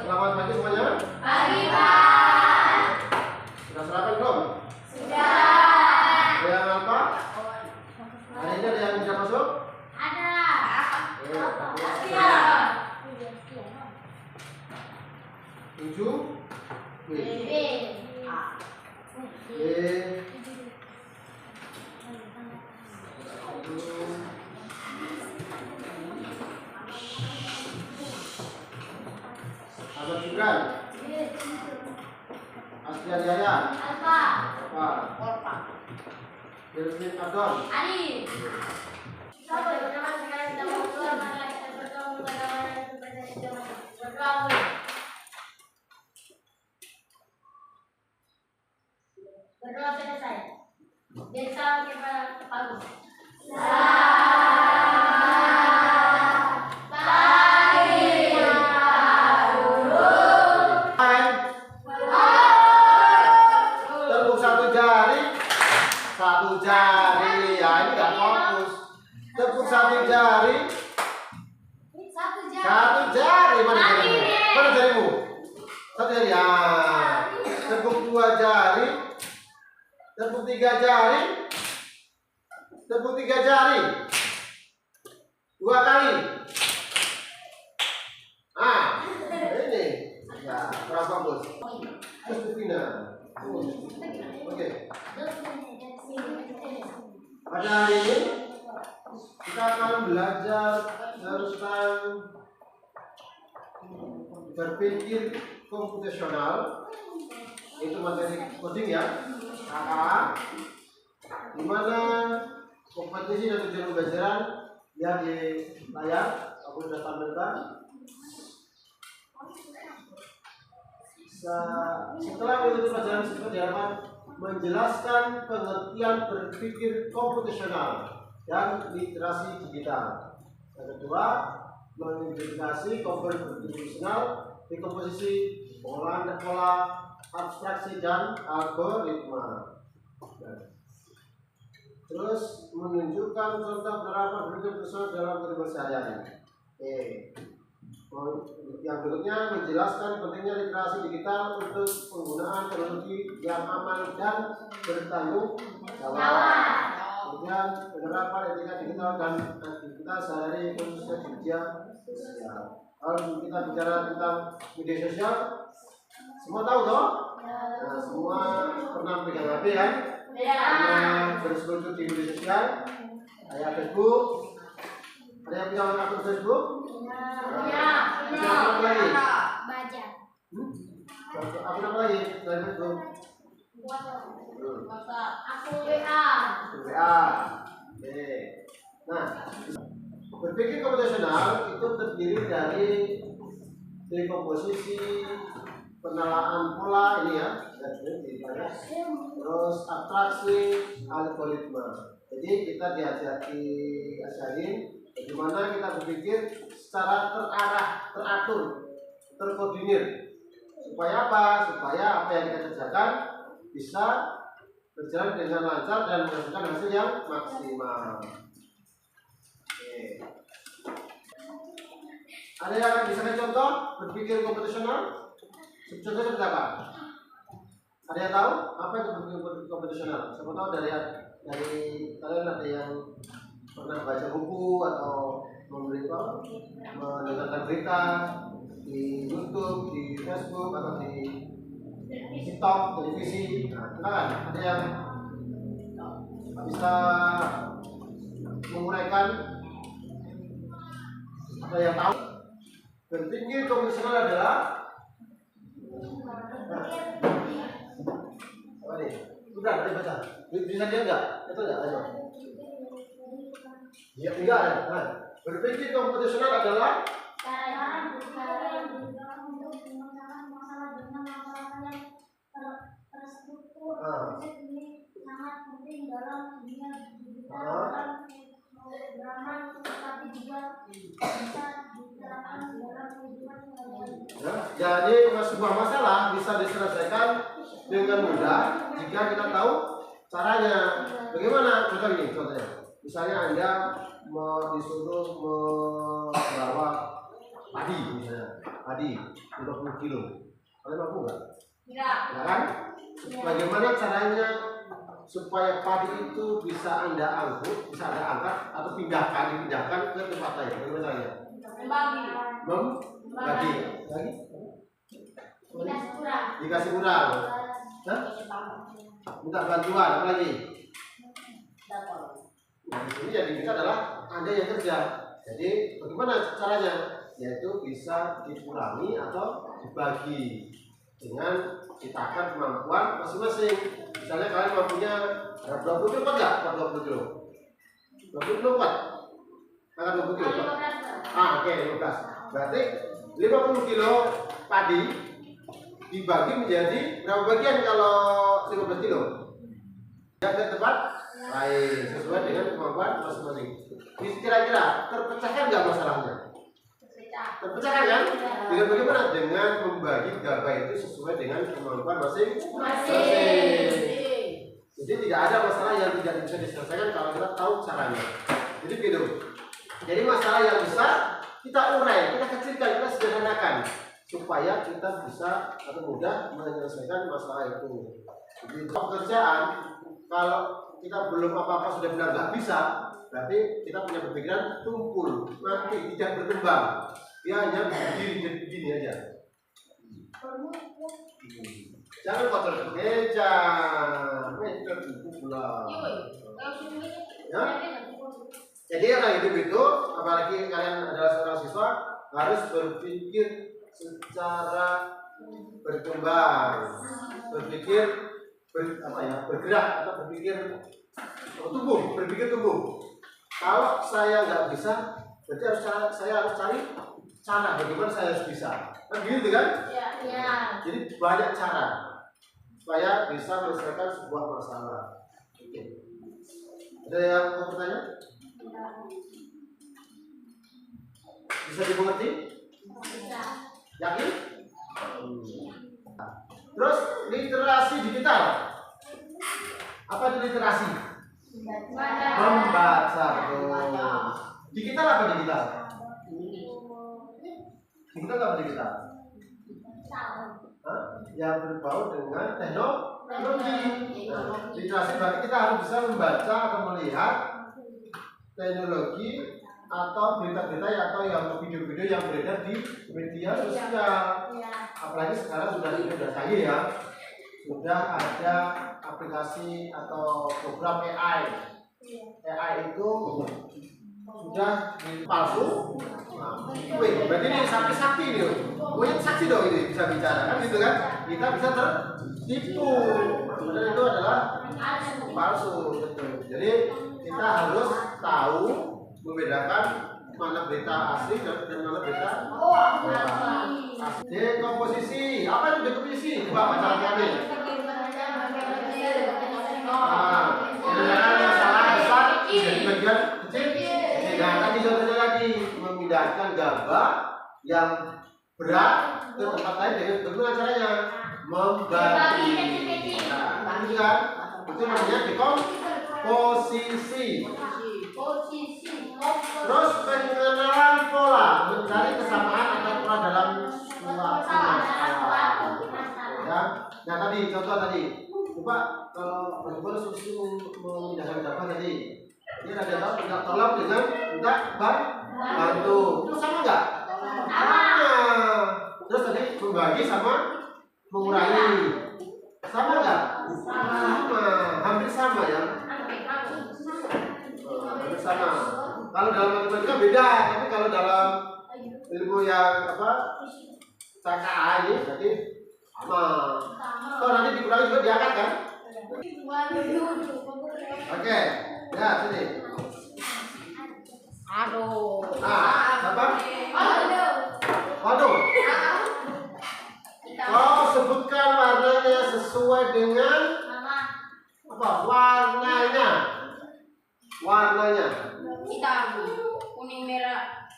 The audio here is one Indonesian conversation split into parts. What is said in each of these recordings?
Selamat pagi semuanya. Pagi, Pak. Sudah sarapan belum? Sudah. Ada yang apa? Hari ini ada yang bisa masuk? Ada. Oke. 7 B. B. Ada Gibran. Asli Jaya. Alfa. Apa? Delvin Adon. Ali. Siapa yang bernama sekarang kita mau keluar mana kita bertemu bagaimana supaya kita berdoa. Berdoa selesai. Desa kepada Palu. Tepuk satu jari. Satu jari. Ya ini nggak fokus. Tepuk satu jari. Satu jari. Mana jarimu? Mana jarimu? Satu jari. Ya. Tepuk dua jari. Tepuk tiga jari. Tepuk tiga jari. Dua kali. Ah, ini. Ya, kurang fokus. Terus pindah. Oke. Pada hari ini kita akan belajar tentang berpikir komputasional. Itu materi coding ya. KKA. Di mana kompetisi dan tujuan pembelajaran lihat di layar. Aku sudah tampilkan. Setelah mengikuti pelajaran tersebut diharapkan menjelaskan pengertian berpikir komputasional dan literasi digital. Yang kedua, mengidentifikasi komponen berpikir komputasional, dekomposisi, pengolahan pola, abstraksi dan algoritma. Terus menunjukkan contoh penerapan berpikir komputasional dalam kehidupan sehari-hari. Yang berikutnya menjelaskan pentingnya literasi digital untuk penggunaan teknologi yang aman dan bertanggung jawab. Kemudian penerapan etika digital dan aktivitas sehari-hari khususnya di media sosial. Kalau kita bicara tentang media sosial, semua tahu toh? Nah, semua pernah pegang HP kan? Pernah berseluncur di media sosial, kayak Facebook. Ada yang punya akun Facebook? Punya apa lagi? baca. Akun apa lagi selain Facebook? Aku WA. WA. Oke. Nah, berpikir komputasional itu terdiri dari dekomposisi, penalaan pola ini ya, terus abstraksi, algoritma. Jadi kita diajarin bagaimana kita berpikir secara terarah, teratur, terkoordinir. Supaya apa? Supaya apa yang kita kerjakan bisa berjalan dengan lancar dan menghasilkan hasil yang maksimal. Oke. Ada yang bisa contoh berpikir komputasional? Contohnya seperti apa? Ada yang tahu apa itu berpikir komputasional? Siapa tahu dari kalian ada yang pernah baca buku atau mendengarkan berita di YouTube, di Facebook atau di TikTok, televisi. Nah, silakan. Ada yang bisa menguraikan? Ada yang tahu? Berpikir komputasional adalah apa nih? Udah, ada baca. Bisa dia enggak? Itu enggak? Ayo. Ya, enggak ya. Nah, berpikir komputasional adalah Cara untuk memecahkan masalah dengan masalah yang terstruktur. Ini sangat penting dalam dunia digital dalam pemrograman, tapi juga bisa diterapkan dalam kehidupan sehari-hari. Jadi sebuah masalah bisa diselesaikan dengan mudah jika kita tahu caranya. Bagaimana? Contohnya, misalnya Anda disuruh membawa padi misalnya, padi 50 kilo. Kalian mampu nggak? Enggak. Ya kan? Bagaimana caranya supaya padi itu bisa Anda angkut, bisa Anda angkat atau dipindahkan ke tempat lain? Bagaimana caranya? Membagi. Lagi? Dikasih kurang. Hah? Minta bantuan, apa lagi? Nah, di sini yang diminta adalah Anda yang kerja. Jadi bagaimana caranya? Yaitu bisa dikurangi atau dibagi dengan citakan kemampuan masing-masing. Misalnya kalian mampunya 20 kilo enggak? 20 kilo. 20 kilo kuat? Angkat 20 kilo. Oke, 15. Berarti 50 kilo padi dibagi menjadi berapa bagian kalau 15 kilo? Yang ke tempat lain sesuai dengan kemampuan masing-masing. Kira-kira terpecahkan nggak masalahnya? Terpecahkan kan? Dengan bagaimana? Dengan membagi gabah itu sesuai dengan kemampuan masing-masing. Jadi tidak ada masalah yang tidak bisa diselesaikan kalau kita tahu caranya. Jadi gitu. Jadi masalah yang besar kita urai, kita kecilkan, kita sederhanakan supaya kita bisa atau mudah menyelesaikan masalah itu. Jadi pekerjaan kalau kita belum apa-apa sudah benar nggak bisa, berarti kita punya pemikiran tumpul, mati, tidak berkembang. Dia hanya begini aja. Jangan kotor meja, meja itu pula. Ya? Jadi orang hidup itu, apalagi kalian adalah seorang siswa, harus berpikir secara berkembang, bergerak atau berpikir tumbuh. Kalau saya nggak bisa, berarti saya harus cari cara bagaimana saya harus bisa. Kan gitu kan? Iya. Jadi banyak cara supaya bisa menyelesaikan sebuah masalah. Oke. Ada yang mau bertanya? Bisa dimengerti? Bisa. Yakin? Terus literasi digital. Apa itu literasi? Membaca. Digital apa digital? Digital apa digital? Yang berbau dengan teknologi. Nah, literasi berarti kita harus bisa membaca atau melihat teknologi atau berita-berita atau yang video-video yang beredar di media sosial. Apalagi sekarang sudah canggih ya, sudah ada aplikasi atau program AI. AI itu sudah palsu. Berarti ini sakti nih, mungkin saksi dong ini bisa bicara kan gitu kan? Kita bisa tertipu. Sebenarnya itu adalah palsu, betul. Jadi kita harus tahu membedakan mana berita asli dan mana berita asli. Dekomposisi, apa itu dekomposisi? Coba baca lagi. Sebenarnya masalah besar jadi bagian kecil. Nah, tadi contohnya lagi memindahkan gabah yang berat ke tempat lain dengan caranya membagi. Nah, itu kan? Itu namanya dekomposisi. Terus pengenalan pola, mencari kesamaan atau pola dalam suatu masalah. Ya. Nah tadi contoh tadi, coba kalau bagaimana solusi memindahkan gabah tadi? Ini ada tahu minta tolong dengan minta bantu. Itu sama nggak? Sama. Terus tadi membagi sama mengurangi. Sama nggak? Sama. Hampir sama ya. Hampir sama. Kalau dalam matematika beda, tapi kalau dalam ilmu yang KKA ini berarti sama. Kalau nanti dikurangi juga diangkat kan? Oke, ya sini. Aduh. Apa? Waduh. Kau sebutkan warnanya sesuai dengan apa? Warnanya. Hitam, kuning, merah.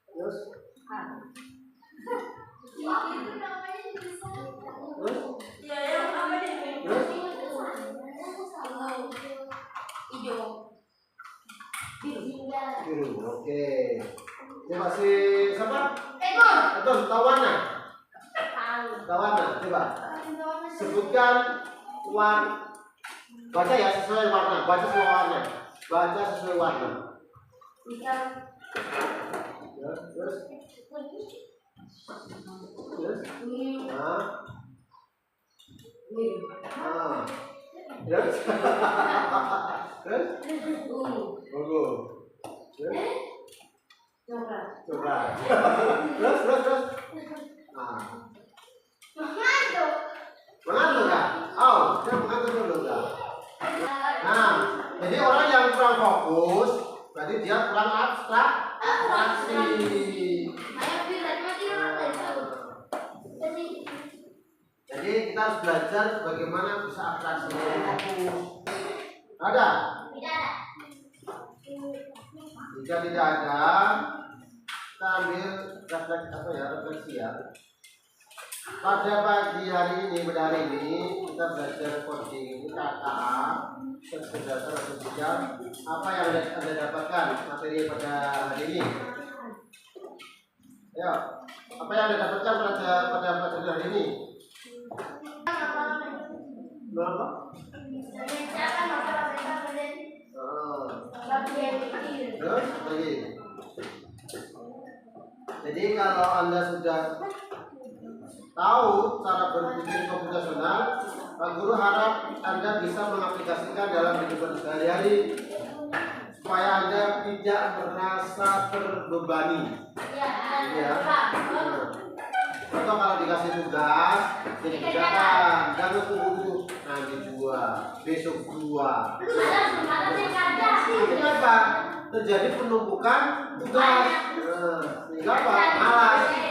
Terus? Ya, yang apa nih? Terus? Hijau. Biru. Oke. Coba si siapa? Warna, coba. Sebutkan baca ya sesuai warna, baca sesuai warna. Baca sesuai warna. Ya, terus. Nah. Terus. Ungu. Terus. Coba. Terus. Nah. Mengantuk nggak? Oh, saya mengantuk dulu nggak? Nah, jadi orang yang kurang fokus, berarti dia kurang abstraksi. Jadi kita harus belajar bagaimana bisa abstraksi dan fokus. Ada? Tidak ada. Jika tidak ada, kita ambil refleksi ya. Pada pagi hari ini, pada hari ini kita belajar coding KTA berdasar sosial. Apa yang Anda dapatkan materi pada hari ini? Ayo, apa yang Anda dapatkan pada materi hari ini? Berapa? Terus lagi. Jadi kalau Anda sudah tahu cara berpikir komputasional, Pak Guru harap Anda bisa mengaplikasikan dalam kehidupan sehari-hari supaya Anda tidak merasa terbebani. Ya. Atau kalau dikasih tugas, jadi kerjakan. Jangan tunggu nanti 2, besok 2. Kenapa? Terjadi penumpukan tugas. Sehingga apa? Malas.